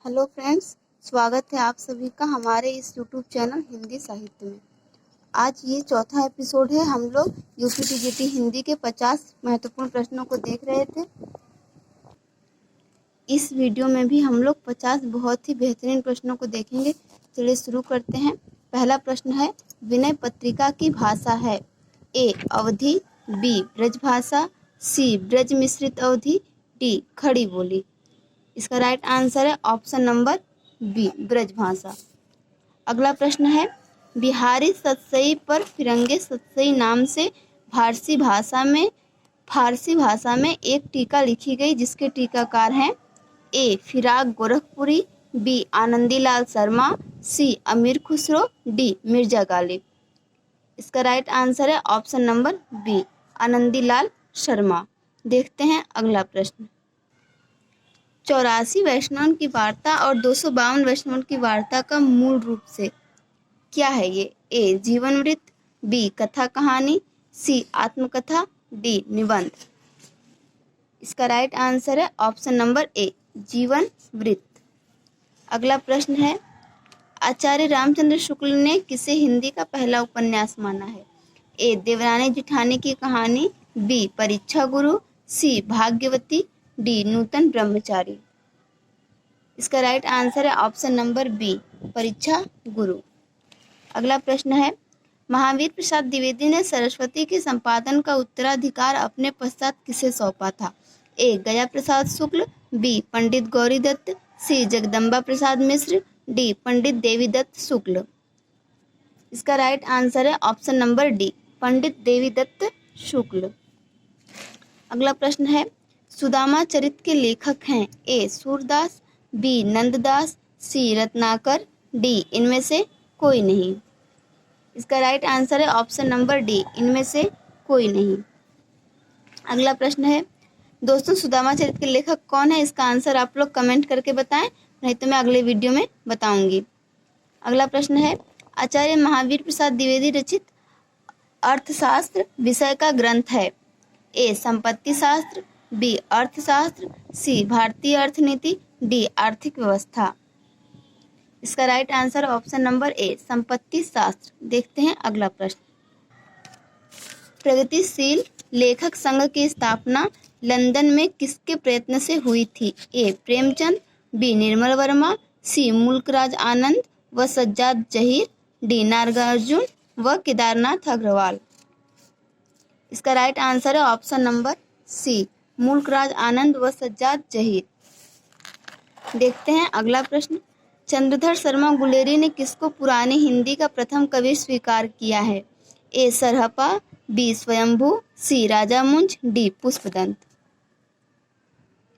Hello friends, स्वागत है आप सभी का हमारे इस यूट्यूब चैनल हिंदी साहित्य में। आज ये चौथा एपिसोड है। हम लोग यूपीटीजीटी हिंदी के 50 महत्वपूर्ण प्रश्नों को देख रहे थे। इस वीडियो में भी हम लोग 50 बहुत ही बेहतरीन प्रश्नों को देखेंगे। चलिए शुरू करते हैं। पहला प्रश्न है, विनय पत्रिका की भाषा है ए अवधी, बी ब्रजभाषा, सी ब्रज मिश्रित अवधी, डी खड़ी बोली। इसका राइट आंसर है ऑप्शन नंबर बी ब्रजभाषा। अगला प्रश्न है, बिहारी सतसई पर फिरंगे सतसई नाम से फारसी भाषा में एक टीका लिखी गई जिसके टीकाकार हैं A Firaq Gorakhpuri, B Anandilal Sharma, C Amir Khusro, D Mirza Ghalib. इसका राइट आंसर है option number B Anandilal Sharma. देखते हैं अगला प्रश्न। 84 वैष्णव की वार्ता और 252 वैष्णव की वार्ता का मूल रूप से क्या है? ये ए जीवन वृत्त, बी कथा कहानी, सी आत्मकथा, डी निबंध। इसका राइट आंसर है ऑप्शन नंबर ए जीवन वृत्त। अगला प्रश्न है, आचार्य रामचंद्र शुक्ल ने किसे हिंदी का पहला उपन्यास माना है? ए देवरानी जेठानी की कहानी, बी परीक्षा गुरु, सी भाग्यवती, डी नूतन ब्रह्मचारी। इसका राइट आंसर है ऑप्शन नंबर बी परीक्षा गुरु। अगला प्रश्न है, महावीर प्रसाद द्विवेदी ने सरस्वती के संपादन का उत्तराधिकार अपने पश्चात किसे सौंपा था? ए गया प्रसाद शुक्ल, बी पंडित गौरी दत्त, सी जगदम्बा प्रसाद मिश्र, डी पंडित देवी दत्त शुक्ल। इसका राइट आंसर है ऑप्शन नंबर डी पंडित देवी दत्त शुक्ल। अगला प्रश्न है, सुदामा चरित के लेखक हैं ए सूरदास, बी नंददास, सी रत्नाकर, डी इनमें से कोई नहीं। इसका राइट आंसर है ऑप्शन नंबर डी इनमें से कोई नहीं। अगला प्रश्न है, दोस्तों सुदामा चरित के लेखक कौन है? इसका आंसर आप लोग कमेंट करके बताएं, नहीं तो मैं अगले वीडियो में बताऊंगी। अगला प्रश्न है, आचार्य महावीर प्रसाद द्विवेदी रचित अर्थशास्त्र विषय का ग्रंथ है ए संपत्ति शास्त्र, बी अर्थशास्त्र, सी भारतीय अर्थनीति, डी आर्थिक व्यवस्था। इसका राइट आंसर ऑप्शन नंबर ए संपत्ति शास्त्र। देखते हैं अगला प्रश्न। प्रगतिशील लेखक संघ की स्थापना लंदन में किसके प्रयत्न से हुई थी? ए प्रेमचंद, बी निर्मल वर्मा, सी मुल्कराज आनंद व सज्जाद जहीर, डी नागार्जुन व केदारनाथ अग्रवाल। इसका राइट आंसर है ऑप्शन नंबर सी मुल्कराज आनंद व सज्जाद जहीर। देखते हैं अगला प्रश्न। चंद्रधर शर्मा गुलेरी ने किसको पुरानी हिंदी का प्रथम कवि स्वीकार किया है? ए सरहपा, बी स्वयंभू, सी राजा मुंज, डी पुष्पदंत।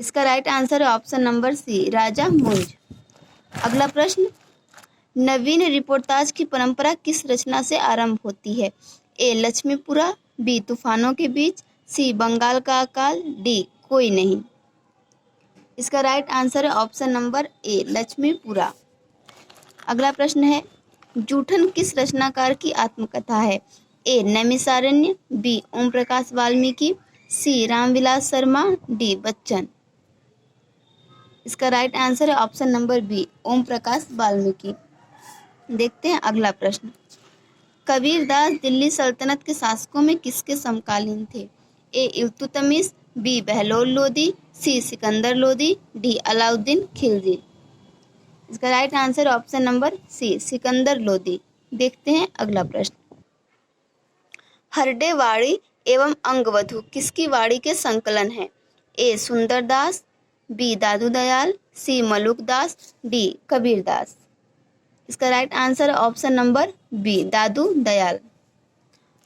इसका राइट आंसर है ऑप्शन नंबर सी राजा मुंज। अगला प्रश्न, नवीन रिपोर्टाज की परंपरा किस रचना से आरंभ होती है? ए लक्ष्मीपुरा, बी तूफानों के बीच, सी बंगाल का अकाल, डी कोई नहीं। इसका राइट आंसर है ऑप्शन नंबर ए लक्ष्मीपुरा। अगला प्रश्न है, जूठन किस रचनाकार की आत्मकथा है? ए नैमिषारण्य, बी ओम प्रकाश वाल्मीकि, सी रामविलास शर्मा, डी बच्चन। इसका राइट आंसर है option number B Om Prakash Valmiki. देखते हैं अगला प्रश्न। कबीरदास दिल्ली सल्तनत के शासकों में किसके समकालीन थे? A Iltutmish, B Bahlol Lodi, C Sikandar Lodi, D Alauddin Khilji. इसका right answer option number C Sikandar Lodi. देखते हैं अगला प्रश्न। हरडे वाणी एवं अंगवधु किसकी वाणी के संकलन है? A Sundardas, B Dadu Dayal, C Maluk Das, D Kabirdas. इसका right answer option number B Dadu Dayal.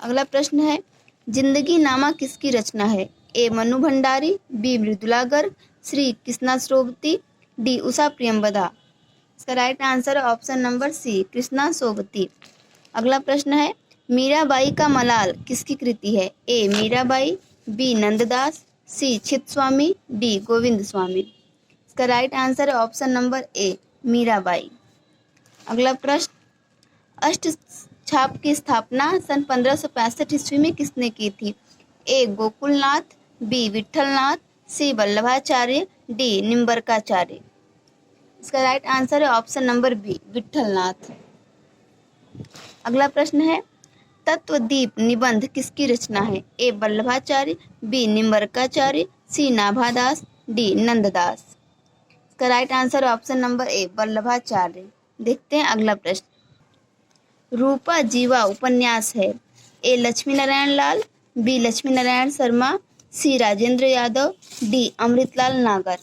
अगला प्रश्न है, जिंदगी नामा किसकी रचना है? A Mannu Bhandari, B Mridula Garg, C Krishna Sobti, D Usha Priyamvada. इसका right answer option number C Krishna Sobti. अगला प्रश्न है, मीराबाई का मलाल किसकी कृति है? A Mirabai, B Nanddas, C Chittaswami, D Govind Swami. इसका राइट आंसर ऑप्शन नंबर ए मीराबाई। अगला प्रश्न, अष्ट छाप की स्थापना सन 1565 ईस्वी में किसने की थी? ए गोकुलनाथ, बी विठलनाथ, सी वल्लभाचार्य, डी निम्बरकाचार्य। इसका राइट आंसर है ऑप्शन नंबर बी, विट्ठलनाथ। अगला प्रश्न है, तत्वदीप निबंध किसकी रचना है? ए वल्लभाचार्य, बी निम्बरकाचार्य, सी नाभादास, डी नंददास। इसका राइट आंसर ऑप्शन नंबर ए, वल्लभाचार्य। देखते हैं अगला प्रश्न, रूपा जीवा उपन्यास है? A Lakshmi Narayan Lal, B Lakshmi Narayan Sharma, C Rajendra Yadav, D Amritlal नागर।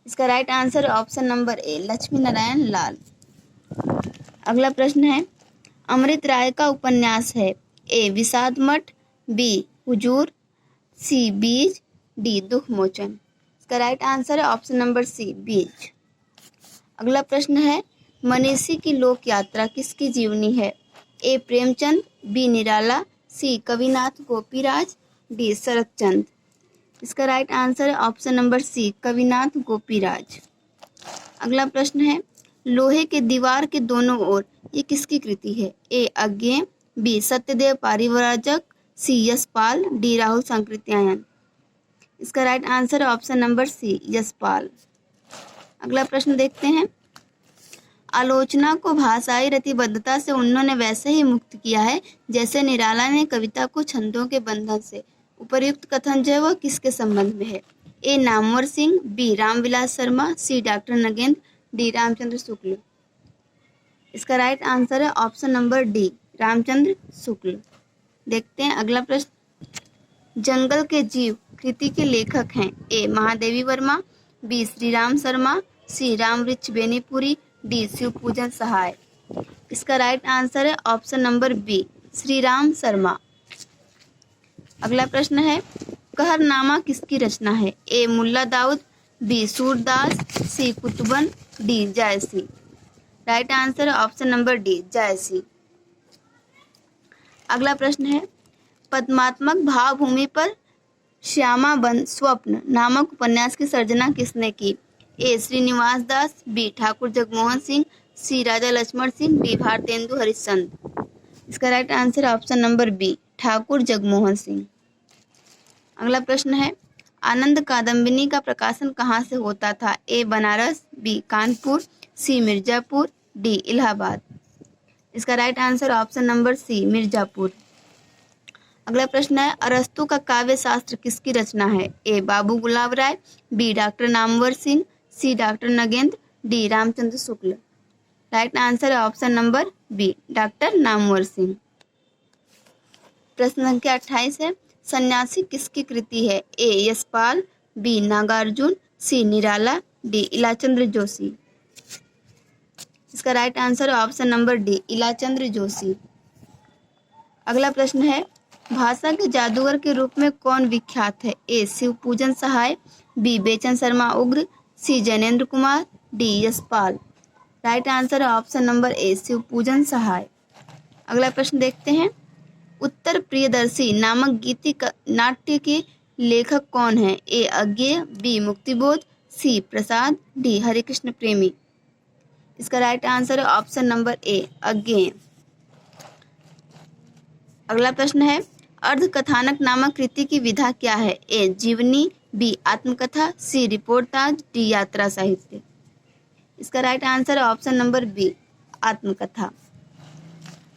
इसका राइट आंसर ऑप्शन नंबर ए, लक्ष्मी नारायण लाल। अगला प्रश्न है, अमृत राय का उपन्यास है? ए विषाद मठ, बी हुजूर, सी बीज, डी दुख मोचन। इसका राइट आंसर है ऑप्शन नंबर सी, बीज। अगला प्रश्न है, मनीषी की लोक यात्रा किसकी जीवनी है? ए प्रेमचंद, बी निराला, सी कविनाथ गोपीराज, डी शरतचंद। इसका राइट आंसर है ऑप्शन नंबर सी, कविनाथ गोपीराज। अगला प्रश्न है, लोहे के दीवार के दोनों ओर ये किसकी कृति है? ए अज्ञेय, बी सत्यदेव पारिव्राजक, सी यशपाल, डी राहुल सांकृत्यायन। इसका राइट आंसर है ऑप्शन नंबर सी, यशपाल। अगला प्रश्न देखते हैं, आलोचना को भाषाई रतिबद्धता से उन्होंने वैसे ही मुक्त किया है जैसे निराला ने कविता को छंदों के बंधन से। उपर्युक्त कथन जो है वह किसके संबंध में है? ए नामवर सिंह, बी रामविलास शर्मा, सी डॉक्टर नगेंद्र, डी रामचंद्र शुक्ल। इसका राइट आंसर है ऑप्शन नंबर डी, रामचंद्र शुक्ल। देखते हैं अगला प्रश्न, जंगल के जीव कृति के लेखक हैं? A Mahadevi Verma, B Shri Ram Sharma, C Rambriksh Benipuri, D Shivpujan Sahay. इसका राइट आंसर है option number B, Shri Ram Sharma. अगला प्रश्न है, कहरनामा किसकी रचना है? A Mulla Daud, B Surdas, C Kutuban, D Jayasi. Right answer है ऑप्शन नंबर डी, जायसी। अगला प्रश्न है, पद्मात्मक भावभूमि पर श्यामा बन स्वप्न नामक उपन्यास की सर्जना किसने की? A Shrinivas Das, B Thakur Jagmohan Singh, C Raja Lakshman Singh, D Bharatendu Harishchandra. इसका right answer option number B, Thakur Jagmohan Singh. अगला प्रश्न है, आनंद कादम्बिनी का प्रकाशन कहाँ से होता था? A Banaras, B Kanpur, C Mirzapur, D Allahabad. इसका right answer option number C, Mirzapur. अगला प्रश्न है, अरस्तु का काव्य शास्त्र किसकी रचना है? A Babu Gulab Rai, B doctor Namvar Singh, C doctor Nagendra, D Ramchandra Shukla. Right answer है option number B, doctor Namvar Singh. प्रश्न संख्या 28 है, सन्यासी किसकी कृति है? A Yashpal, B Nagarjun, C Nirala, D Ilachandra Joshi. इसका राइट आंसर है option number D, Ilachandra Joshi. अगला प्रश्न है, भाषा के जादूगर के रूप में कौन विख्यात है? ए शिवपूजन सहाय, B Bechan Sharma Ugra, C Jainendra Kumar, D Yashpal. Right answer है option number A, Shivpujan Sahay. अगला प्रश्न देखते हैं, उत्तर प्रियदर्शी नामक गीति नाट्य के लेखक कौन है? ए अज्ञेय, बी मुक्तिबोध, सी प्रसाद, डी हरिकृष्ण प्रेमी। इसका राइट आंसर है ऑप्शन नंबर ए, अज्ञेय। अगला प्रश्न है, अर्धकथानक नामक कृति की विधा क्या है? ए जीवनी, बी आत्मकथा, सी रिपोर्टाज, डी यात्रा साहित्य। इसका राइट आंसर है ऑप्शन नंबर बी, आत्मकथा।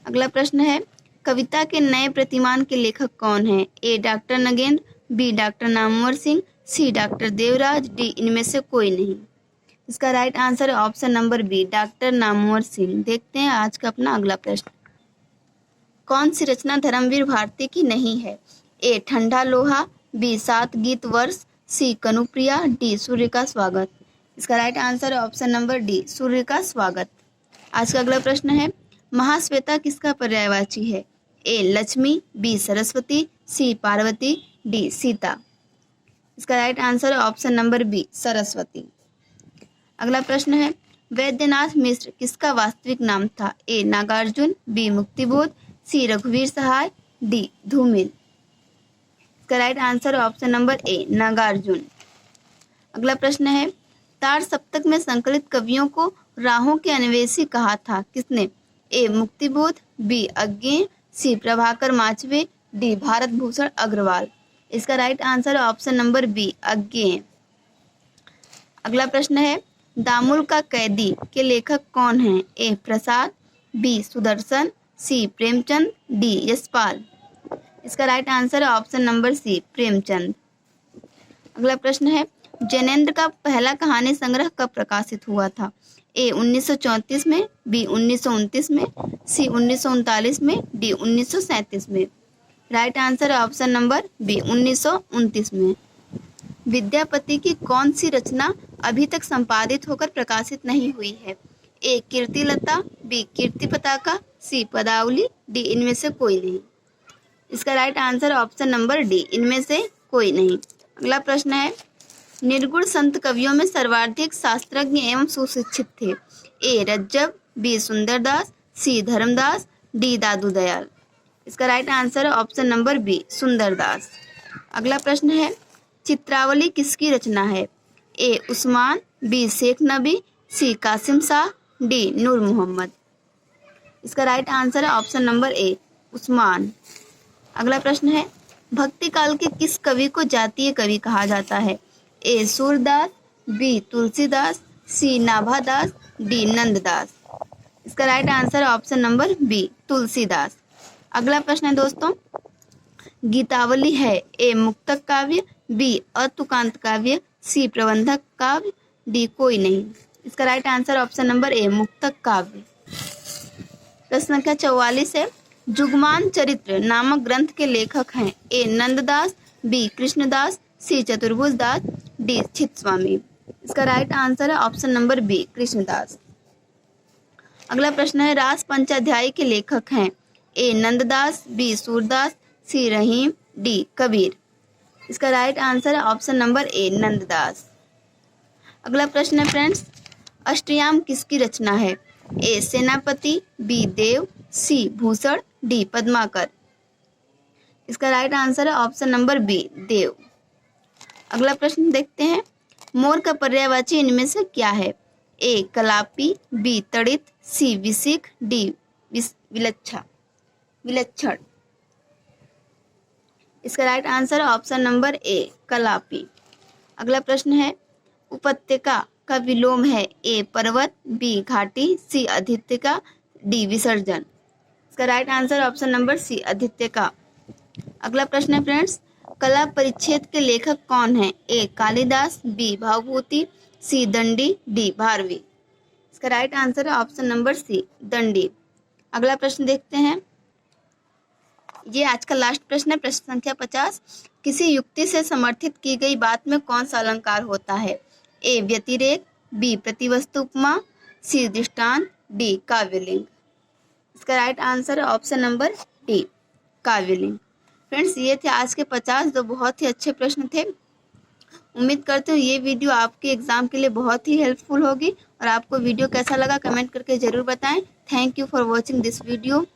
अगला प्रश्न है, कविता के नए प्रतिमान के लेखक कौन हैं? A doctor Nagendra, B doctor Namvar Singh, C doctor Devraj, D इनमें से कोई नहीं। इसका राइट आंसर है option number B, doctor Namvar Singh. देखते हैं आज का अपना अगला प्रश्न, कौन सी रचना धर्मवीर भारती की नहीं है? ए ठंडा लोहा, बी सात गीत वर्ष, सी कनुप्रिया, डी सूर्य का स्वागत। इसका राइट आंसर है ऑप्शन नंबर डी, सूर्य का स्वागत। आज का अगला प्रश्न है, महाश्वेता किसका पर्यायवाची है? A Lakshmi, B Saraswati, C Parvati, D Sita. इसका राइट आंसर है ऑप्शन नंबर बी, सरस्वती। अगला प्रश्न है, वैद्यनाथ मिश्र किसका वास्तविक नाम था? A Nagarjun, B Muktibodh, C रघुवीर सहाय, डी धूमिल। इसका right answer option number A, Nagarjun. अगला प्रश्न है, तार सप्तक में संकलित कवियों को राहों के अन्वेषी कहा था किसने? A Muktibodh, B Agyeya, C Prabhakar Machwe, D Bharat Bhushan Agrawal. इसका right answer option number B, Agyeya. अगला प्रश्न है, दामुल का कैदी के लेखक कौन हैं? ए प्रसाद, बी सुदर्शन, सी प्रेमचंद, डी यशपाल। इसका राइट आंसर है ऑप्शन नंबर सी प्रेमचंद। अगला प्रश्न है, जैनेन्द्र का पहला कहानी संग्रह कब प्रकाशित हुआ था? ए 1934 में, बी 1929 में, सी 1939 में, डी 1937 में। राइट आंसर है ऑप्शन नंबर बी 1929 में। विद्यापति की कौन सी रचना अभी तक संपादित होकर प्रकाशित नहीं हुई है? ए कीर्तिलता, बी कीर्ति पताका, सी पदावली, डी इनमें से कोई नहीं। इसका right answer option number D इनमें से कोई नहीं। अगला प्रश्न है, निर्गुण संत कवियों में सर्वाधिक शास्त्रज्ञ एवं सुशिक्षित थे? ए रज्जब, बी सुंदरदास, सी धर्मदास, डी दादू दयाल। इसका राइट आंसर है ऑप्शन नंबर बी सुंदरदास। अगला प्रश्न है, चित्रावली किसकी रचना है? ए उस्मान, बी शेख नबी, सी कासिम शाह, डी नूर मोहम्मद। इसका राइट आंसर है ऑप्शन नंबर ए उस्मान। अगला प्रश्न है, भक्ति काल के किस कवि को जातीय कवि कहा जाता है? ए सूरदास, बी तुलसीदास, सी नाभादास, डी नंददास। इसका राइट आंसर है ऑप्शन नंबर बी तुलसीदास। अगला प्रश्न है दोस्तों, गीतावली है ए मुक्तक काव्य, बी अतुकांत काव्य, सी प्रबंधक काव्य, डी कोई नहीं। इसका राइट आंसर ऑप्शन नंबर ए मुक्तक काव्य। प्रश्न संख्या 44 है, जुगमान चरित्र नामक ग्रंथ के लेखक हैं? ए नंददास, बी कृष्णदास, सी चतुर्भुज दास, डी छित्स्वामी। इसका राइट आंसर है ऑप्शन नंबर बी कृष्णदास। अगला प्रश्न है, रास पंचाध्यायी के लेखक हैं? ए नंददास, बी सूरदास, सी रहीम, डी कबीर। इसका राइट आंसर है ऑप्शन नंबर ए नंददास। अगला प्रश्न है फ्रेंड्स, अष्टयाम किसकी रचना है? ए सेनापति, बी देव, सी भूषण, डी पद्माकर। इसका राइट आंसर है ऑप्शन नंबर बी देव। अगला प्रश्न देखते हैं, मोर का पर्यायवाची इनमें से क्या है? ए कलापी, बी तड़ित, सी विसिक, डी विलक्षण। इसका राइट आंसर है ऑप्शन नंबर ए कलापी। अगला प्रश्न है, उपत्यका का विलोम है? ए पर्वत, बी घाटी, सी अधित्यका, डी विसर्जन। इसका right answer option number C अधित्यका। अगला प्रश्न है फ्रेंड्स, कला परिच्छेद के लेखक कौन है? ए कालिदास, बी भावभूति, सी दंडी, डी भारवी। इसका राइट आंसर है ऑप्शन नंबर सी दंडी। अगला प्रश्न देखते हैं, ये आज का लास्ट प्रश्न है, प्रश्न संख्या 50। किसी युक्ति से समर्थित की गई बात में कौन सा अलंकार होता है? ए व्यतिरेक, बी प्रतिवस्तु उपमा, सी दृष्टांत, डी काव्यलिंग। इसका राइट आंसर है ऑप्शन नंबर डी काव्यलिंग। फ्रेंड्स, ये थे आज के 50 जो बहुत ही अच्छे प्रश्न थे। उम्मीद करते हूँ ये वीडियो आपके एग्जाम के लिए बहुत ही हेल्पफुल होगी और आपको वीडियो कैसा लगा कमेंट करके जरूर बताएं। Thank you for watching this video.